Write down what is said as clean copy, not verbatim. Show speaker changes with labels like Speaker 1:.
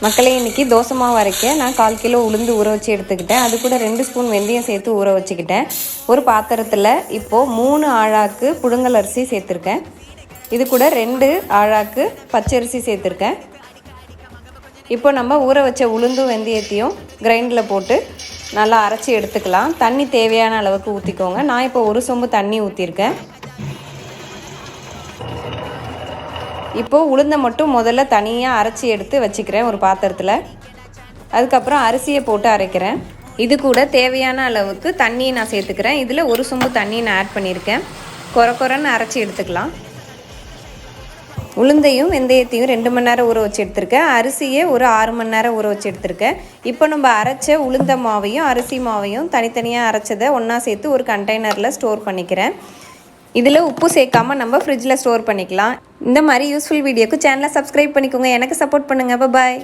Speaker 1: மக்களே, இன்றைக்கி தோசை மாவு அரைக்க நான் 1/4 கிலோ உளுந்து ஊற வச்சு எடுத்துக்கிட்டேன். அது கூட 2 ஸ்பூன் வெந்தயம் சேர்த்து ஊற வச்சுக்கிட்டேன். ஒரு பாத்திரத்தில் இப்போது 3 ஆழாக்கு புழுங்கல் அரிசி சேர்த்துருக்கேன். இது கூட 2 ஆழாக்கு பச்சரிசி சேர்த்துருக்கேன். இப்போ நம்ம ஊற வச்ச உளுந்தும் வெந்தயத்தையும் கிரைண்டரில் போட்டு நல்லா அரைச்சி எடுத்துக்கலாம். தண்ணி தேவையான அளவுக்கு ஊற்றிக்கோங்க. நான் இப்போ ஒரு சொம்பு தண்ணி ஊற்றிருக்கேன். இப்போது உளுந்தை மட்டும் முதல்ல தனியாக அரைச்சி எடுத்து வச்சுக்கிறேன் ஒரு பாத்திரத்தில். அதுக்கப்புறம் அரிசியை போட்டு அரைக்கிறேன். இது கூட தேவையான அளவுக்கு தண்ணியை நான் சேர்த்துக்கிறேன். இதில் ஒரு சொம்பு தண்ணி நான் ஆட் பண்ணியிருக்கேன். கொரன்னு அரைச்சி எடுத்துக்கலாம். உளுந்தையும் வெந்தயத்தையும் 2 மணி நேரம் ஊற வச்சு எடுத்துருக்கேன். அரிசியை ஒரு 6 மணி நேரம் ஊற வச்சு எடுத்துருக்கேன். இப்போ நம்ம அரைச்ச உளுந்த மாவையும் அரிசி மாவையும் தனித்தனியாக அரைச்சதை ஒன்றா சேர்த்து ஒரு கண்டெய்னரில் ஸ்டோர் பண்ணிக்கிறேன். இதில் உப்பு சேர்க்காமல் நம்ம ஃப்ரிட்ஜில் ஸ்டோர் பண்ணிக்கலாம். இந்த மாதிரி யூஸ்ஃபுல் வீடியோக்கு சேனலை சப்ஸ்கிரைப் பண்ணிக்கோங்க. எனக்கு சப்போர்ட் பண்ணுங்கள். பாய்.